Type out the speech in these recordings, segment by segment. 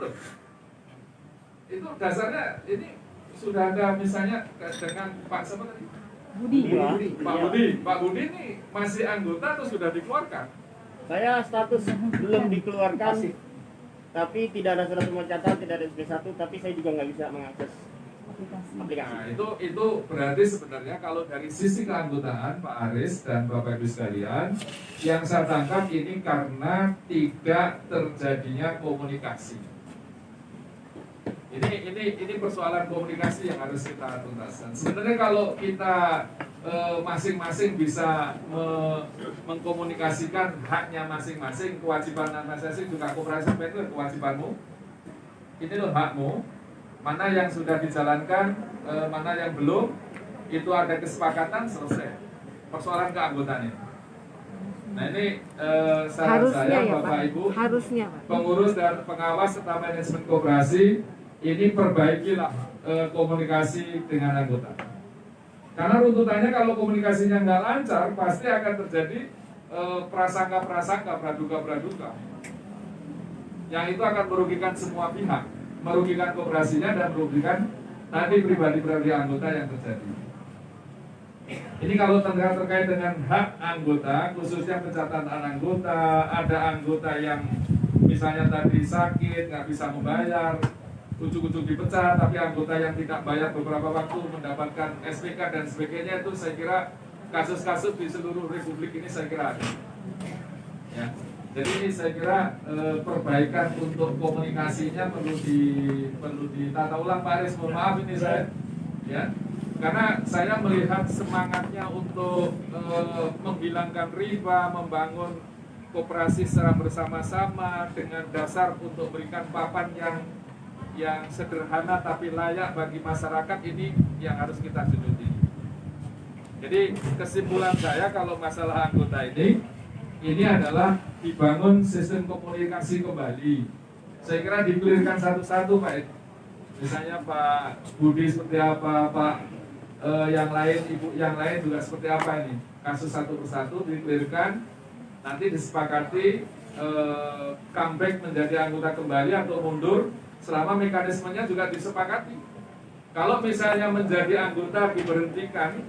loh. Itu dasarnya ini sudah ada misalnya dengan Pak siapa tadi? Pak Budi ini masih anggota atau sudah dikeluarkan? Saya status belum dikeluarkan, tapi tidak ada surat pemecatan, tidak ada SP1, tapi saya juga nggak bisa mengakses aplikasi. Nah, itu berarti sebenarnya kalau dari sisi keanggotaan Pak Aris dan Bapak Ibu sekalian, yang saya tangkap ini karena tidak terjadinya komunikasi. Ini persoalan komunikasi yang harus kita tuntaskan. Sebenarnya kalau kita masing-masing bisa mengkomunikasikan haknya masing-masing, kewajiban masing-masing, juga koperasi sampai itu kewajibanmu, ini loh hakmu, mana yang sudah dijalankan, mana yang belum, itu ada kesepakatan, selesai persoalan keanggotaan ini. Nah ini saran saya ya, Bapak Ibu, harusnya, Pak. Pengurus dan pengawas serta manajemen koperasi, ini perbaikilah komunikasi dengan anggota. Karena runtutannya kalau komunikasinya nggak lancar, pasti akan terjadi prasangka-prasangka, praduga-praduga. Yang itu akan merugikan semua pihak, merugikan koperasinya dan merugikan tadi pribadi-pribadi anggota yang terjadi. Ini kalau terkait dengan hak anggota, khususnya pencatatan anggota, ada anggota yang misalnya tadi sakit, nggak bisa membayar, ujung-ujung dipecat, tapi anggota yang tidak bayar beberapa waktu mendapatkan SPK dan sebagainya, itu saya kira kasus-kasus di seluruh Republik ini saya kira ada. Ya. Jadi ini saya kira perbaikan untuk komunikasinya perlu ditata ulang, Pak Aris. Mohon maaf ini saya, ya, karena saya melihat semangatnya untuk menghilangkan riba, membangun koperasi secara bersama-sama dengan dasar untuk berikan papan yang sederhana tapi layak bagi masyarakat, ini yang harus kita junjung. Jadi kesimpulan saya kalau masalah anggota ini adalah dibangun sistem komunikasi kembali. Saya kira dikelirkan satu-satu, Pak. Misalnya Pak Budi seperti apa, Pak yang lain, Ibu yang lain juga seperti apa ini. Kasus satu persatu dikelirkan, nanti disepakati comeback menjadi anggota kembali atau mundur, selama mekanismenya juga disepakati. Kalau misalnya menjadi anggota diberhentikan,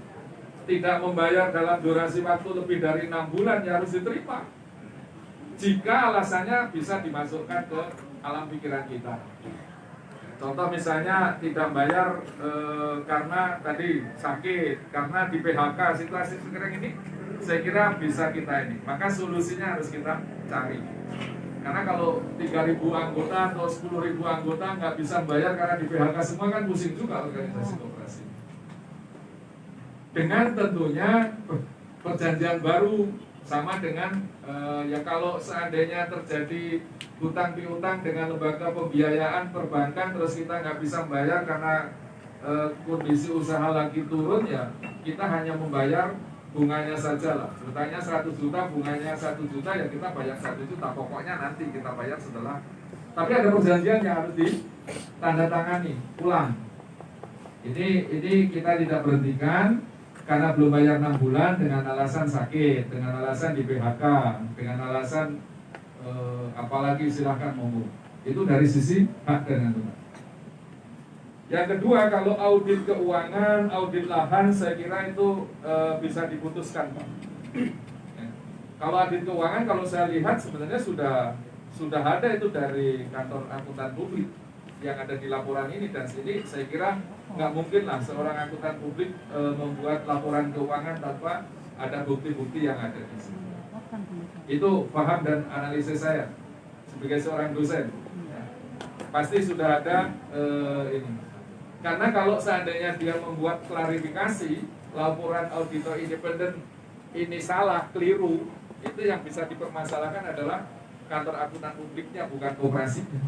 tidak membayar dalam durasi waktu lebih dari 6 bulan, ya harus diterima. Jika alasannya bisa dimasukkan ke alam pikiran kita. Contoh misalnya tidak bayar karena tadi sakit, karena di PHK, situasi sekarang ini saya kira bisa kita ini. Maka solusinya harus kita cari. Karena kalau 3.000 anggota atau 10.000 anggota nggak bisa bayar karena di PHK semua, kan pusing juga organisasi koperasi. Dengan tentunya perjanjian baru, sama dengan ya kalau seandainya terjadi hutang piutang dengan lembaga pembiayaan perbankan, terus kita nggak bisa membayar karena kondisi usaha lagi turun, ya kita hanya membayar bunganya saja lah. Hutangnya 100 juta, bunganya 1 juta, ya kita bayar 1 juta. Pokoknya nanti kita bayar setelah. Tapi ada perjanjian yang harus ditandatangani ulang. Ini kita tidak berhentikan karena belum bayar 6 bulan dengan alasan sakit, dengan alasan di PHK, dengan alasan apalagi silahkan monggo. Itu dari sisi hak dan anggota. Yang kedua, kalau audit keuangan, audit lahan, saya kira itu bisa diputuskan, Pak. Ya. Kalau audit keuangan, kalau saya lihat sebenarnya sudah ada itu dari kantor akuntan publik yang ada di laporan ini, dan sini saya kira nggak mungkin lah seorang akuntan publik membuat laporan keuangan tanpa ada bukti-bukti yang ada di sini. Itu paham dan analisis saya sebagai seorang dosen. Ya. Pasti sudah ada ini. Karena kalau seandainya dia membuat klarifikasi, laporan auditor independen ini salah, keliru, itu yang bisa dipermasalahkan adalah kantor akuntan publiknya, bukan koperasinya.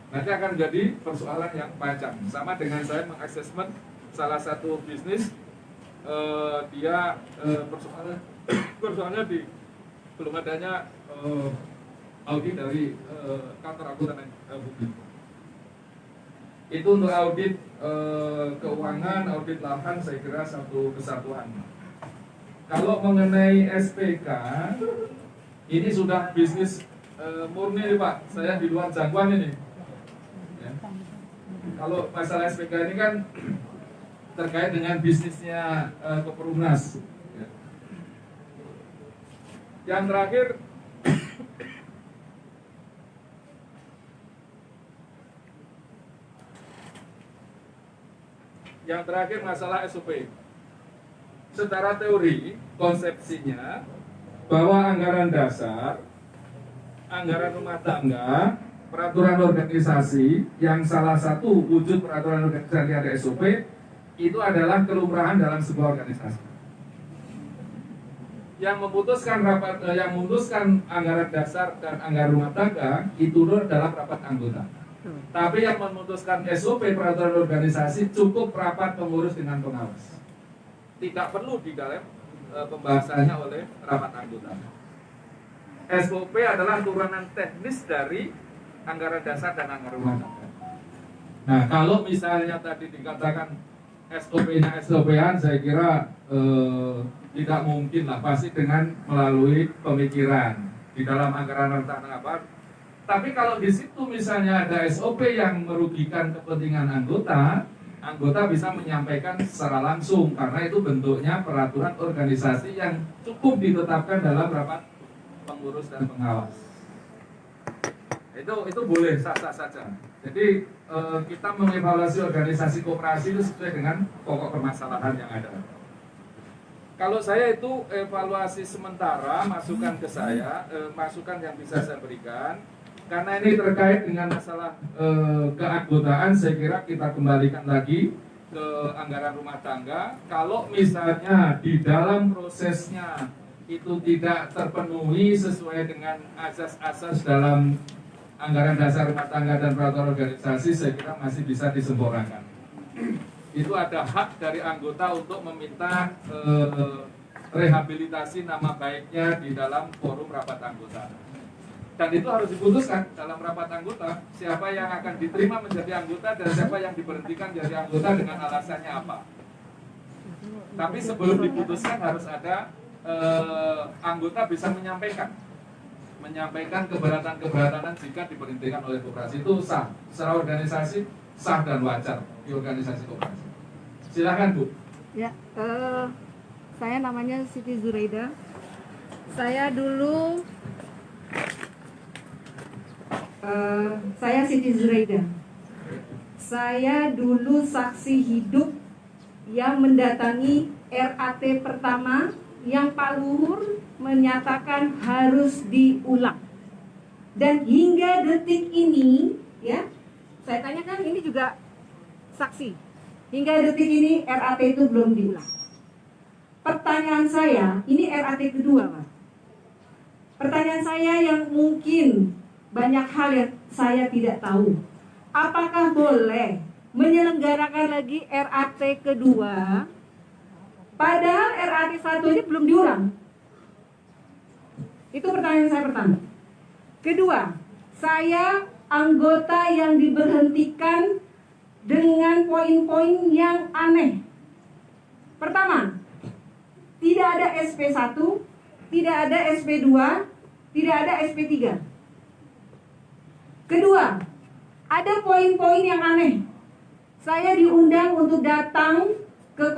Nanti akan menjadi persoalan yang panjang. Sama dengan saya mengassessment salah satu bisnis, dia persoalannya di belum adanya audit dari kantor akuntan publik. Itu untuk audit keuangan, audit lahan, saya kira satu kesatuan. Kalau mengenai SPK, ini sudah bisnis murni nih Pak, saya di luar jangkauan ini. Ya. Kalau masalah SPK ini kan terkait dengan bisnisnya Koperumnas. Ya. Yang terakhir, masalah SOP. Secara teori, konsepsinya bahwa anggaran dasar, anggaran rumah tangga, peraturan organisasi yang salah satu wujud peraturan organisasi ada SOP itu adalah kelurahan dalam sebuah organisasi. Yang memutuskan anggaran dasar dan anggaran rumah tangga itu adalah rapat anggota. Tapi yang memutuskan SOP peraturan organisasi cukup rapat pengurus dengan pengawas. Tidak perlu di dalam pembahasannya oleh rapat anggota. SOP adalah turunan teknis dari anggaran dasar dan anggaran rumah tangga. Nah, kalau misalnya tadi dikatakan SOP-nya SOP-an, saya kira tidak mungkin lah, pasti dengan melalui pemikiran di dalam anggaran rumah tangga. Tapi kalau di situ misalnya ada SOP yang merugikan kepentingan anggota bisa menyampaikan secara langsung karena itu bentuknya peraturan organisasi yang cukup ditetapkan dalam rapat pengurus dan pengawas. Itu boleh sah-sah saja. Jadi kita mengevaluasi organisasi koperasi itu sesuai dengan pokok permasalahan yang ada. Kalau saya itu evaluasi sementara, masukan ke saya, masukan yang bisa saya berikan, karena ini terkait dengan masalah keanggotaan, saya kira kita kembalikan lagi ke anggaran rumah tangga. Kalau misalnya di dalam prosesnya itu tidak terpenuhi sesuai dengan asas-asas dalam anggaran dasar rumah tangga dan peraturan organisasi, saya kira masih bisa disempurnakan. Itu ada hak dari anggota untuk meminta rehabilitasi nama baiknya di dalam forum rapat anggota. Dan itu harus diputuskan dalam rapat anggota, siapa yang akan diterima menjadi anggota dan siapa yang diberhentikan menjadi anggota dengan alasannya apa. Tapi sebelum diputuskan harus ada anggota bisa menyampaikan keberatan jika diberhentikan oleh koperasi. Itu sah, secara organisasi sah dan wajar di organisasi koperasi. Silakan Bu. Ya, saya namanya Siti Zuraida. Saya dulu Siti Zuraida. Saya dulu saksi hidup yang mendatangi RAT pertama yang Pak Luhur menyatakan harus diulang. Dan hingga detik ini, ya, saya tanyakan ini juga saksi. Hingga detik ini RAT itu belum diulang. Pertanyaan saya, ini RAT kedua, Pak. Pertanyaan saya yang mungkin banyak hal yang saya tidak tahu. Apakah boleh menyelenggarakan lagi RAT kedua padahal RAT 1 ini belum diulang? Itu pertanyaan saya pertama. Kedua, saya anggota yang diberhentikan dengan poin-poin yang aneh. Pertama, tidak ada SP1, tidak ada SP2, tidak ada SP3. Kedua, ada poin-poin yang aneh. Saya diundang untuk datang ke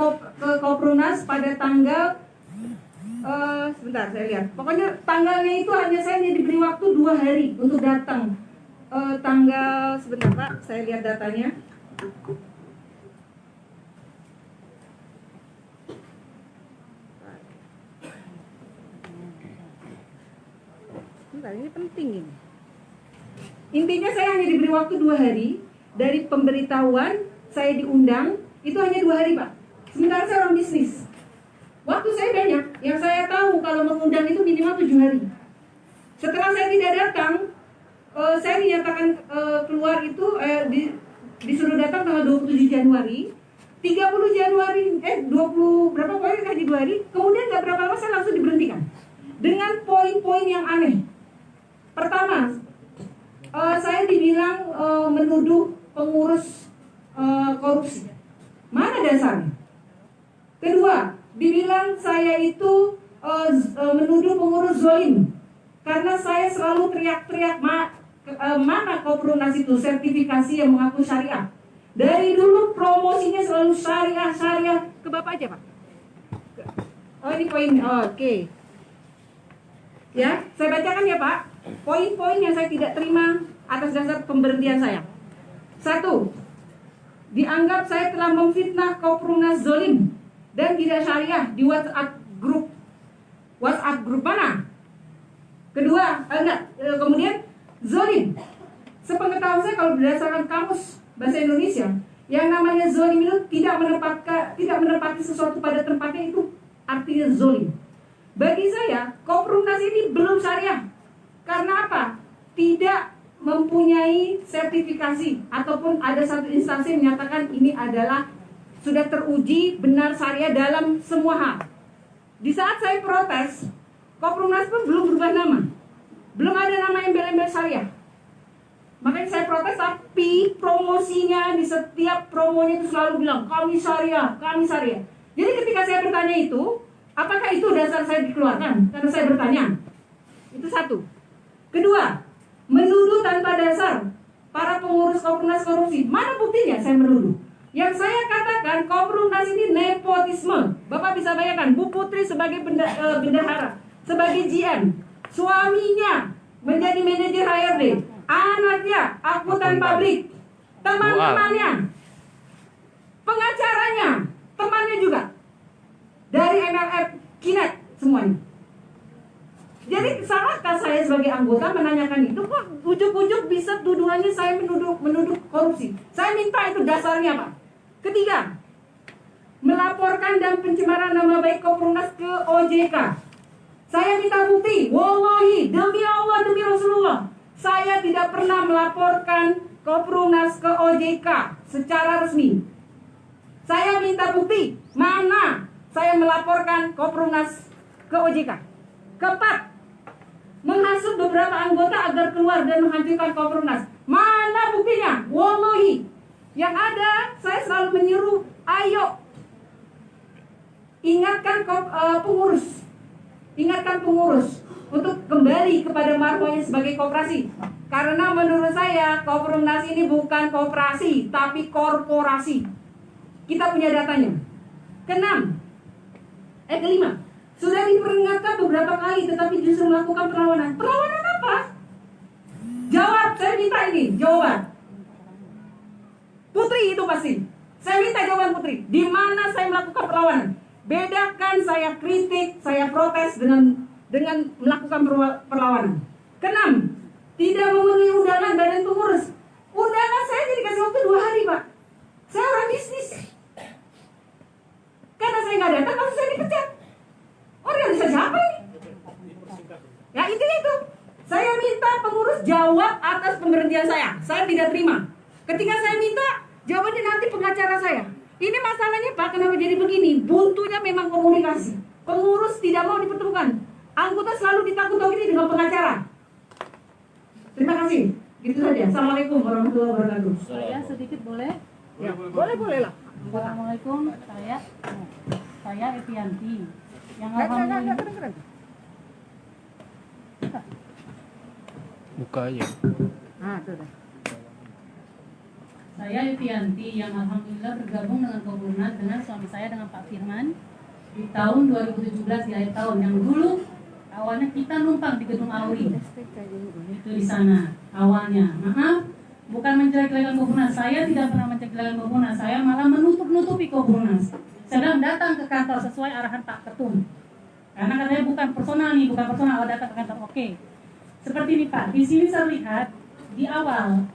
Koperumnas pada tanggal sebentar saya lihat. Pokoknya tanggalnya itu saya hanya diberi waktu 2 hari untuk datang. Tanggal sebentar Pak, saya lihat datanya. Sebentar, ini penting ini. Intinya saya hanya diberi waktu 2 hari. Dari pemberitahuan saya diundang itu hanya 2 hari Pak. Sementara saya orang bisnis, waktu saya banyak. Yang saya tahu kalau mengundang itu minimal 7 hari. Setelah saya tidak datang, saya dinyatakan keluar itu disuruh datang tanggal 27 Januari. 30 Januari 20 berapa poin kan di 2 hari. Kemudian gak berapa lama saya langsung diberhentikan dengan poin-poin yang aneh. Pertama, saya dibilang menuduh pengurus korupsi. Mana dasarnya? Kedua, dibilang saya itu menuduh pengurus zalim Karena saya selalu teriak-teriak mana Koprunas itu sertifikasi yang mengaku syariah. Dari dulu promosinya selalu syariah. Ke Bapak aja Pak. Oh ini poin, oke. Ya, saya bacakan ya Pak. Poin-poin yang saya tidak terima atas dasar pemberhentian saya. 1. Dianggap saya telah memfitnah Koprunas zolim dan tidak syariah di WhatsApp grup. WhatsApp grup mana? Kemudian zolim. Sepengetahuan saya kalau berdasarkan kamus bahasa Indonesia, yang namanya zolim itu tidak menempati sesuatu pada tempatnya, itu artinya zolim. Bagi saya, Koprunas ini belum syariah. Karena apa? Tidak mempunyai sertifikasi ataupun ada satu instansi yang menyatakan ini adalah sudah teruji benar syariah dalam semua hal. Di saat saya protes, Koprunas pun belum berubah nama. Belum ada nama embel-embel syariah. Makanya saya protes, tapi promosinya di setiap promonya itu selalu bilang kami syariah. Jadi ketika saya bertanya itu, apakah itu dasar saya dikeluarkan? Karena saya bertanya. Itu 1. Kedua, menuduh tanpa dasar para pengurus Koprunas korupsi. Mana buktinya saya menuduh? Yang saya katakan Koprunas ini nepotisme. Bapak bisa bayangkan, Bu Putri sebagai bendahara, sebagai GM, suaminya menjadi manajer HRD, anaknya akuntan pabrik, teman-temannya, pengacaranya, temannya juga dari MLF, Kinet, semuanya. Jadi salahkah saya sebagai anggota menanyakan itu? Kok ujuk-ujuk bisa tuduhannya saya menuduh korupsi? Saya minta itu dasarnya Pak. Ketiga, melaporkan dan pencemaran nama baik Koprunas ke OJK. Saya minta bukti. Wallahi, demi Allah, demi Rasulullah, saya tidak pernah melaporkan Koprunas ke OJK secara resmi. Saya minta bukti mana saya melaporkan Koprunas ke OJK. Keempat, menghasut beberapa anggota agar keluar dan menghancurkan Koprunas. Mana buktinya? Wallahi, yang ada saya selalu menyuruh, ayo ingatkan pengurus untuk kembali kepada marwahnya sebagai koperasi. Karena menurut saya Koprunas ini bukan koperasi, tapi korporasi. Kita punya datanya. Kelima, sudah diperingatkan beberapa kali tetapi justru melakukan perlawanan. Perlawanan apa? Jawab, saya minta ini jawaban. Putri itu pasti. Saya minta jawaban Putri. Di mana saya melakukan perlawanan? Bedakan saya kritik, saya protes dengan melakukan perlawanan. Keenam, tidak memenuhi undangan badan pengurus. Undangan saya dikasih waktu 2 hari Pak. Saya orang bisnis. Karena saya nggak datang, langsung saya dipecat. Organisasi siapa ini? Ya intinya itu. Saya minta pengurus jawab atas pemberhentian saya. Saya tidak terima. Ketika saya minta, jawabannya nanti pengacara saya. Ini masalahnya Pak, kenapa jadi begini? Buntunya memang komunikasi. Pengurus tidak mau dipertemukan. Anggota selalu ditakut-takuti dengan pengacara. Terima kasih. Gitu saja. Assalamualaikum warahmatullahi wabarakatuh. Saya sedikit boleh? Ya, boleh lah. Assalamualaikum, saya Evianti. Yang alhamdulillah. Buka aja. Tuh dah. Saya Evianti yang alhamdulillah bergabung dengan Koprunas dengan suami saya, dengan Pak Firman di tahun 2017, di akhir tahun. Yang dulu awalnya kita numpang di gedung Auri. Itu di sana awalnya. Maaf, bukan menjelek-jelekan Koprunas. Saya tidak pernah menjelek-jelekan Koprunas. Saya malah menutup-nutupi Koprunas. Sedang datang ke kantor sesuai arahan Pak Ketum. Karena katanya bukan personal, datang ke kantor. Oke. Seperti ini Pak, di sini saya lihat di awal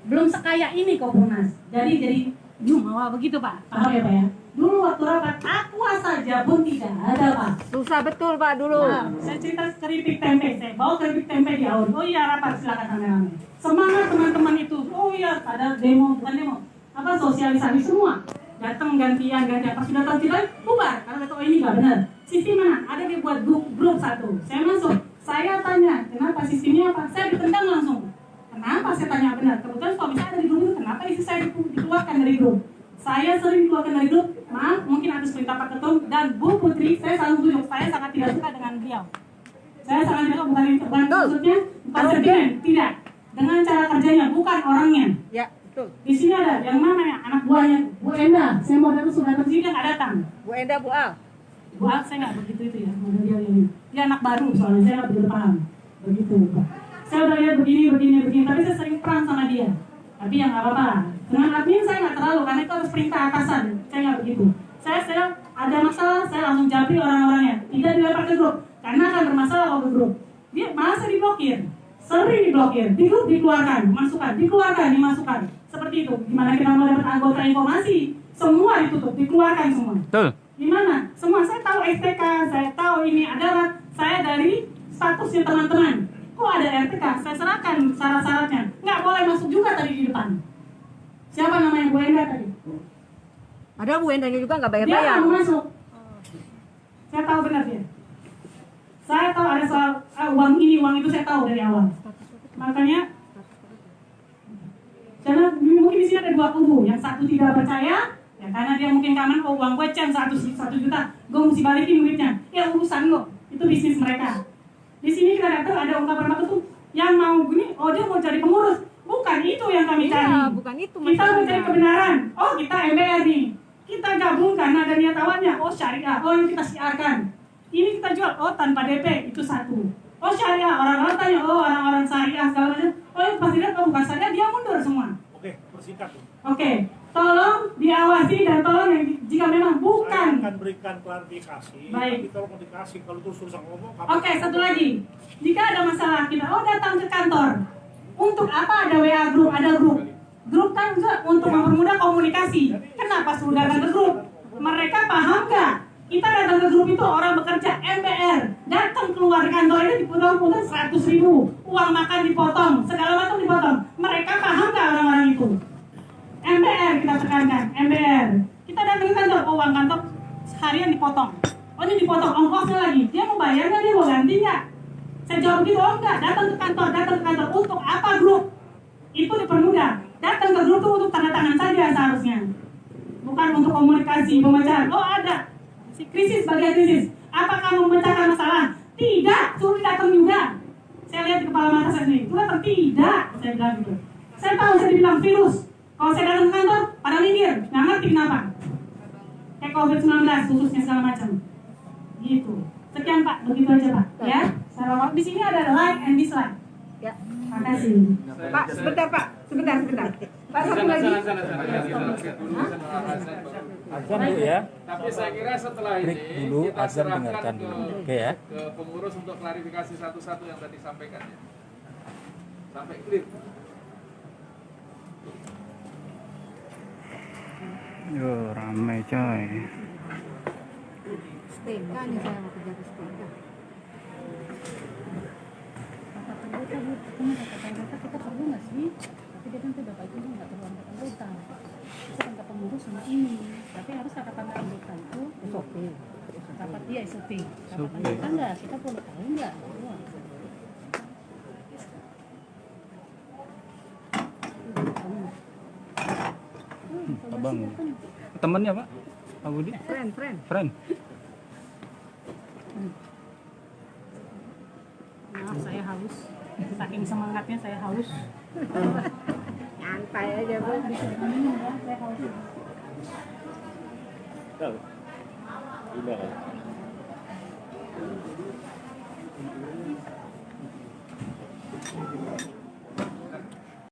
belum sekaya ini Koprunas. Jadi jumawa begitu Pak. Paham ya Pak ya? Dulu waktu rapat aqua saja pun tidak ada Pak. Susah betul Pak dulu. Nah, saya cerita keripik tempe, saya bawa keripik tempe di Auri. Oh iya rapat, silakan rame-rame. Semangat teman-teman itu. Oh iya ada demo, bukan demo. Sosialisasi semua. Datang gantian. Pas sudah tahu kita bubar. Karena kata oh ini nggak benar. Sistem mana? Ada dia buat grup satu. Saya masuk. Saya tanya kenapa sistemnya apa? Saya ditendang langsung. Kenapa saya tanya benar? Kebetulan suami saya ada di grup itu. Kenapa istri saya dikeluarkan dari grup? Saya sering dikeluarkan dari grup. Maaf, mungkin atas perintah Pak Ketum dan Bu Putri. Saya selalu tunjuk. Saya sangat tidak suka dengan beliau. Saya sangat jaga bukan maksudnya bukan sentimen, tidak. Dengan cara kerjanya, bukan orangnya. Ya, betul. Di sini ada yang mana ya anak buahnya Bu Enda. Saya mau datang sudah terjadi dia nggak datang. Bu Enda, Bu Al. Bu Al saya nggak begitu itu ya. Dia ini. Dia anak baru soalnya saya nggak begitu paham. Begitu. Saya udah lihat begini. Tapi saya sering perang sama dia. Tapi yang nggak apa-apa. Dengan admin saya nggak terlalu karena itu harus perintah atasan. Saya nggak begitu. Saya ada masalah saya langsung japri orang-orangnya. Tidak dilempar ke grup karena akan bermasalah kalau ke grup. Dia malah saya diblokir. Sering diblokir, di grup dikeluarkan, masukkan, dikeluarkan, dimasukkan. Seperti itu. Gimana kita mau dapat anggota informasi? Semua ditutup, dikeluarkan semua. Betul. Gimana? Semua saya tahu STK, saya tahu ini adalah saya dari statusnya teman-teman. Kok ada RTK? Saya serahkan syarat-syaratnya. Nggak boleh masuk juga tadi di depan. Siapa namanya Bu Enda tadi? Padahal Bu Endanya juga nggak Dia bayar-bayar. nggak mau masuk. Saya tahu benar dia. Saya tahu ada soal uang itu saya tahu dari awal. Makanya karena mungkin di sini ada dua kubu, yang satu tidak percaya, ya karena dia mungkin kangen, oh uang gue can 1 juta, gue mesti balikin duitnya. Ya urusan lo, itu bisnis mereka. Di sini kita datang ada ungkapan apa tuh, yang mau gini, oh dia mau cari pengurus, bukan itu yang kami cari. Iya, bukan itu Kita mau cari masalahnya. kebenaran. Oh kita MBR nih, kita gabungkan ada niat awalnya. Oh syariah, oh ini kita siarkan. Ini kita jual, oh tanpa DP itu satu. Oh syariah, orang-orang tanya, oh orang-orang syariah segala macam. Oh yang pasti lihat, oh bukan syariah, dia mundur semua. Oke, persingkat. Oke, tolong diawasi dan tolong yang jika memang Saya bukan. akan berikan klarifikasi. Baik. Tapi tolong dikasih kalau terus susah ngomong. Oke, satu lagi. Jika ada masalah kita, oh datang ke kantor. Untuk apa ada WA grup, ada grup? Grup kan juga untuk mempermudah komunikasi. Kenapa suruh datang ke grup? Mereka paham nggak? Kita datang ke grup itu orang bekerja MBR, datang keluar kantor ini dipotong-potong 100.000, uang makan dipotong, segala macam dipotong. Mereka paham nggak orang-orang itu? MBR kita tekankan, MBR. Kita datang ke kantor, oh uang kantor seharian dipotong. Oh ini dipotong ongkosnya lagi. Dia mau bayar nggak? Dia mau ganti nggak? Saya jawab gitu, oh enggak. Datang ke kantor untuk apa grup? Itu dipermudah. Datang ke grup itu untuk tanda tangan saja seharusnya, bukan untuk komunikasi pemecahan. Oh ada krisis bagian krisis. Apakah memecahkan masalah? Tidak, suruh datang juga. Saya lihat di kepala mata saya sendiri. Itu datang tidak, saya bilang gitu. Saya tahu saya dibilang virus. Kalau saya datang ke kantor, pada minggir, nggak ngerti kenapa. Kayak COVID-19 khususnya segala macam. Gitu. Sekian Pak, begitu aja Pak. Ya. Di sini ada like and dislike. Ya. Makasih. Pak, sebentar Pak. Sebentar. Pak, satu lagi. Azan dulu ya. Tapi saya kira setelah ini Break dulu, kita azan serahkan dengarkan ke, dulu. Oke ya. ke pengurus untuk klarifikasi satu-satu yang tadi sampaikan ya. Sampai clear. Yo, ramai coy. STK nih saya mau kerja ke STK. Kita perlu nggak sih? Tapi dia kan Bapak itu nggak perlu angkat anggota. Kita angkat pengurus sama ini. Tapi harus angkatan anggota itu SOP. Rapat dia SOP. Rapat anggota nggak? Kita perlu tahu nggak? Abang. Temennya Pak? Pak Budi? Friend. Maaf saya haus. Saking semangatnya saya haus. Nyantai aja Bu. Saya haus. Tahu. Udah kan.